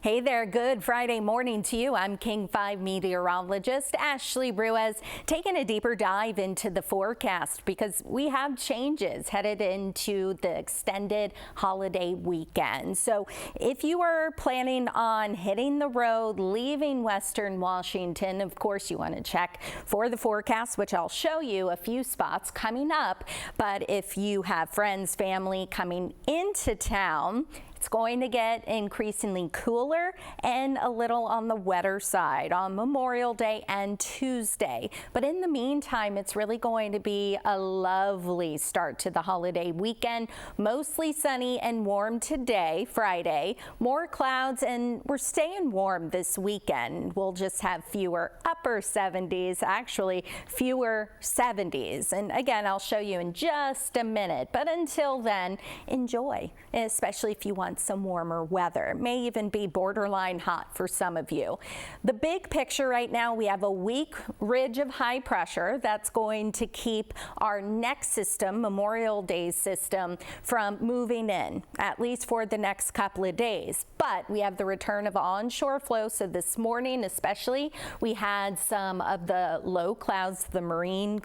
Hey there, good Friday morning to you. I'm King 5 meteorologist Ashley Ruiz, taking a deeper dive into the forecast because we have changes headed into the extended holiday weekend. So if you are planning on hitting the road, leaving Western Washington, of course you want to check for the forecast, which I'll show you a few spots coming up. But if you have friends, family coming into town, it's going to get increasingly cooler and a little on the wetter side on Memorial Day and Tuesday. But in the meantime, it's really going to be a lovely start to the holiday weekend. Mostly sunny and warm today, Friday. More clouds, and we're staying warm this weekend. We'll just have fewer upper 70s, actually fewer 70s. And again, I'll show you in just a minute. But until then, enjoy, especially if you want some warmer weather. It may even be borderline hot for some of you. The big picture right now, we have a weak ridge of high pressure that's going to keep our next system, Memorial Day system, from moving in, at least for the next couple of days. But we have the return of onshore flow, so this morning especially, we had some of the low clouds, the marine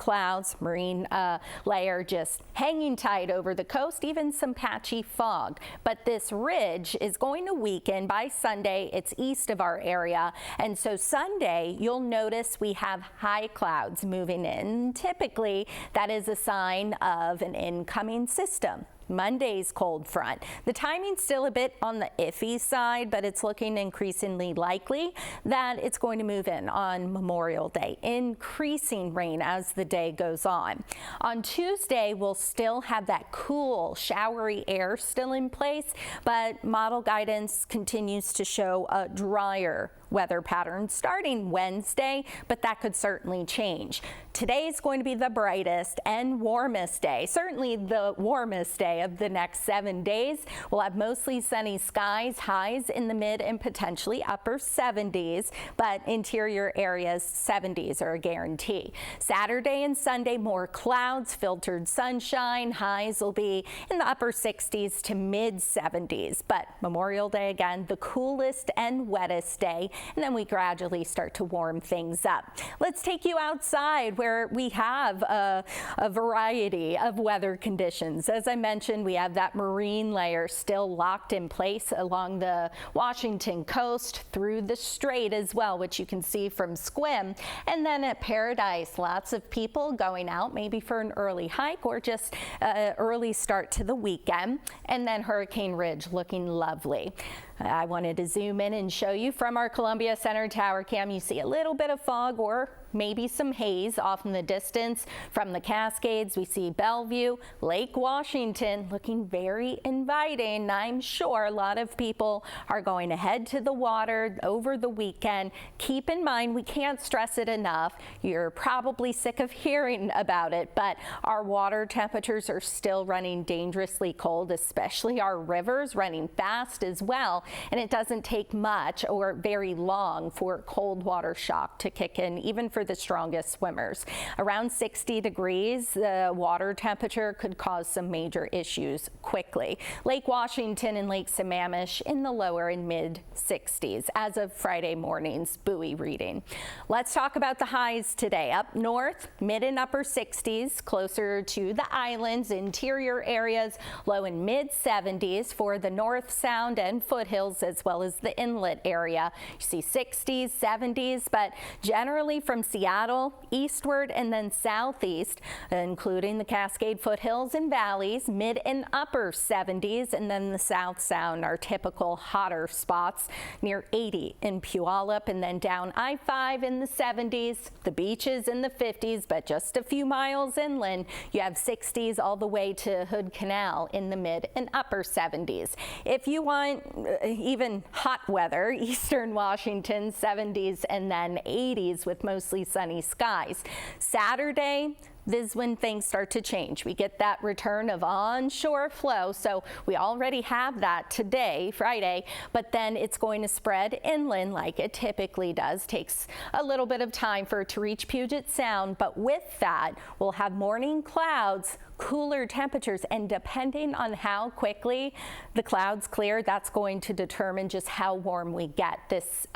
layer just hanging tight over the coast, even some patchy fog. But this ridge is going to weaken by Sunday. It's east of our area, and so Sunday you'll notice we have high clouds moving in. Typically that is a sign of an incoming system. Monday's cold front. The timing's still a bit on the iffy side, but it's looking increasingly likely that it's going to move in on Memorial Day, increasing rain as the day goes on. On Tuesday, we'll still have that cool, showery air still in place, but model guidance continues to show a drier weather pattern starting Wednesday, but that could certainly change. Today is going to be the brightest and warmest day, certainly the warmest day of the next 7 days. We'll have mostly sunny skies, highs in the mid and potentially upper 70s, but interior areas 70s are a guarantee. Saturday and Sunday, more clouds, filtered sunshine. Highs will be in the upper 60s to mid 70s, but Memorial Day again, the coolest and wettest day. And then we gradually start to warm things up. Let's take you outside where we have a variety of weather conditions. As I mentioned, we have that marine layer still locked in place along the Washington coast through the strait as well, which you can see from Squim. And then at Paradise, lots of people going out maybe for an early hike or just an early start to the weekend. And then Hurricane Ridge looking lovely. I wanted to zoom in and show you from our Columbia Center tower cam. You see a little bit of fog or maybe some haze off in the distance from the Cascades. We see Bellevue, Lake Washington looking very inviting. I'm sure a lot of people are going to head to the water over the weekend. Keep in mind, we can't stress it enough. You're probably sick of hearing about it, but our water temperatures are still running dangerously cold, especially our rivers running fast as well. And it doesn't take much or very long for cold water shock to kick in, even for the strongest swimmers. Around 60 degrees, the water temperature could cause some major issues quickly. Lake Washington and Lake Sammamish in the lower and mid 60s as of Friday morning's buoy reading. Let's talk about the highs today. Up north, mid and upper 60s, closer to the islands, interior areas, low and mid 70s for the North Sound and foothills, as well as the inlet area. You see 60s, 70s, but generally from Seattle eastward and then southeast, including the Cascade foothills and valleys, mid and upper 70s, and then the South Sound, our typical hotter spots near 80 in Puyallup, and then down I-5 in the 70s, the beaches in the 50s, but just a few miles inland, you have 60s all the way to Hood Canal in the mid and upper 70s. If you want even hot weather, eastern Washington 70s and then 80s with mostly sunny skies. Saturday, this is when things start to change. We get that return of onshore flow, so we already have that today, Friday, but then it's going to spread inland like it typically does. Takes a little bit of time for it to reach Puget Sound, but with that, we'll have morning clouds, cooler temperatures, and depending on how quickly the clouds clear, that's going to determine just how warm we get this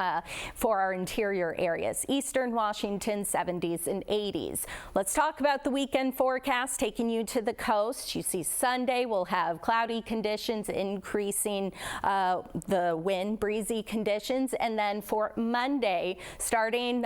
for our interior areas. Eastern Washington, 70s and 80s. Let's talk about the weekend forecast, taking you to the coast. You see Sunday we'll have cloudy conditions, increasing the wind, breezy conditions, and then for Monday, starting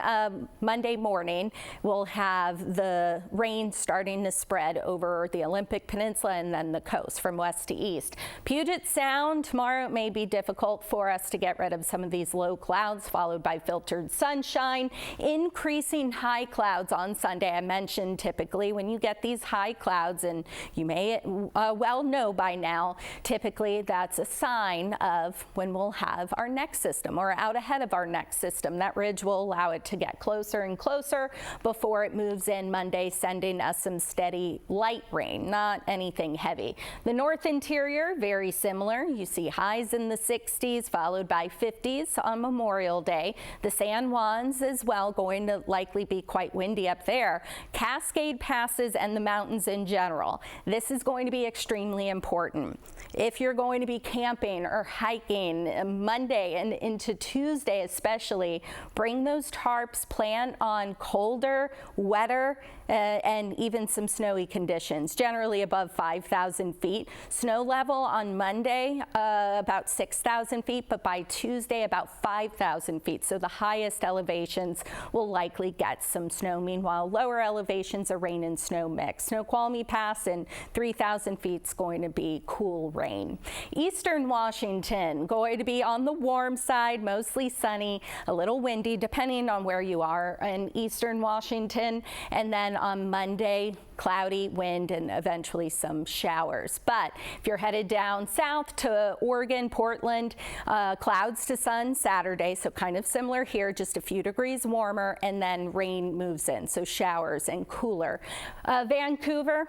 Monday morning, we'll have the rain starting to spread over the Olympic Peninsula and then the coast from west to east. Puget Sound, tomorrow it may be difficult for us to get rid of some of these low clouds, followed by filtered sunshine, increasing high clouds on Sunday. I mentioned typically when you get these high clouds, and you may well know by now, typically that's a sign of when we'll have our next system or out ahead of our next system. That ridge will allow it to get closer and closer before it moves in Monday, sending us some steady light rain, not anything heavy. The north interior, very similar. You see highs in the 60s, followed by 50s on Memorial Day. The San Juans as well, going to likely be quite windy up there. Cascade Passes and the mountains in general. This is going to be extremely important. If you're going to be camping or hiking Monday and into Tuesday especially, bring those tarps, plan on colder, wetter, and even some snowy conditions, generally above 5,000 feet. Snow level on Monday, about 6,000 feet, but by Tuesday, about 5,000 feet. So the highest elevations will likely get some snow. Meanwhile, lower elevations, a rain and snow mix. Snoqualmie Pass and 3,000 feet is going to be cool rain. Eastern Washington, going to be on the warm side, mostly sunny, a little windy, depending on where you are in Eastern Washington. And then on Monday, cloudy, wind, and eventually some showers. But if you're headed down south to Oregon, Portland, clouds to sun Saturday, so kind of similar here, just a few degrees warmer, and then rain moves in, so showers and cooler. Vancouver,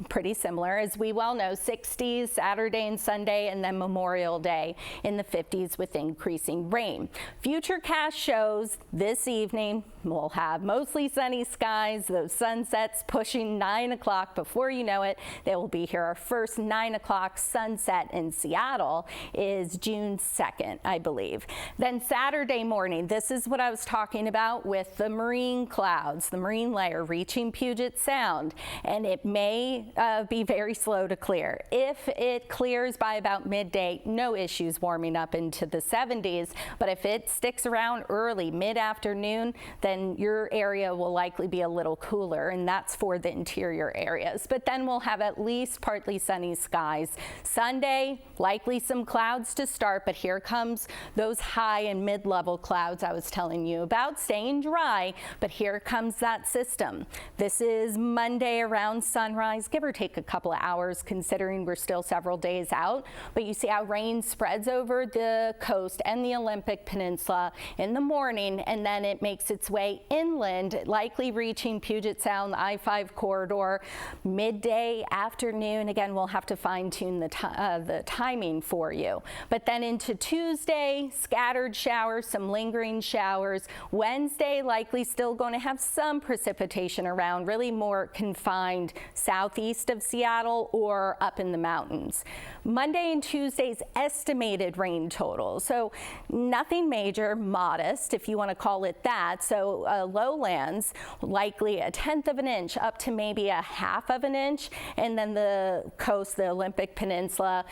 pretty similar, as we well know, 60s Saturday and Sunday, and then Memorial Day in the 50s with increasing rain. Futurecast shows this evening we'll have mostly sunny skies, those sunsets pushing 9 o'clock. Before you know it, they will be here. Our first 9 o'clock sunset in Seattle is June 2nd, I believe. Then Saturday morning, this is what I was talking about with the marine clouds, the marine layer reaching Puget Sound, and it may be very slow to clear. If it clears by about midday, no issues warming up into the 70s, but if it sticks around early, mid-afternoon, then your area will likely be a little cooler, and that's for the interior areas. But then we'll have at least partly sunny skies. Sunday, likely some clouds to start, but here comes those high and mid-level clouds I was telling you about, staying dry, but here comes that system. This is Monday around sunrise, give or take a couple of hours, considering we're still several days out. But you see how rain spreads over the coast and the Olympic Peninsula in the morning, and then it makes its way inland, likely reaching Puget Sound, the I-5 corridor, midday, afternoon. Again, we'll have to fine-tune the timing for you. But then into Tuesday, scattered showers, some lingering showers. Wednesday, likely still going to have some precipitation around, really more confined southeast of Seattle or up in the mountains. Monday and Tuesday's estimated rain total. So nothing major, modest, if you want to call it that. So lowlands, likely 1/10 of an inch up to maybe 1/2 of an inch. And then the coast, the Olympic Peninsula,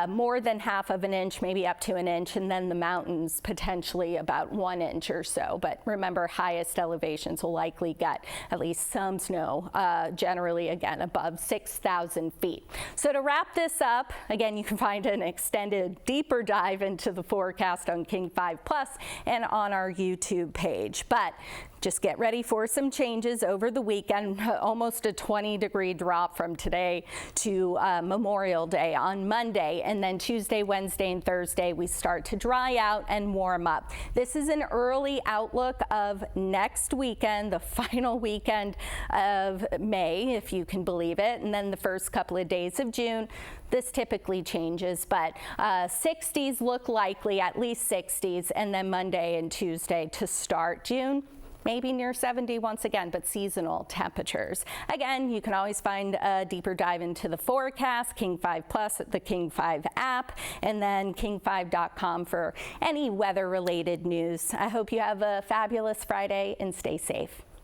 more than 1/2 of an inch, maybe up to an inch. And then the mountains, potentially about 1 inch or so. But remember, highest elevations will likely get at least some snow, generally, again, above 6,000 feet. So to wrap this up, again, you can find an extended, deeper dive into the forecast on King 5 Plus and on our YouTube page. But just get ready for some changes over the weekend, almost a 20-degree drop from today to Memorial Day on Monday. And then Tuesday, Wednesday, and Thursday, we start to dry out and warm up. This is an early outlook of next weekend, the final weekend of May, if you can believe it, and then the first couple of days of June. This typically changes, but 60s look likely, at least 60s, and then Monday and Tuesday to start June. maybe near 70 once again, but seasonal temperatures. Again, you can always find a deeper dive into the forecast, King 5 Plus at the King 5 app, and then king5.com for any weather-related news. I hope you have a fabulous Friday and stay safe.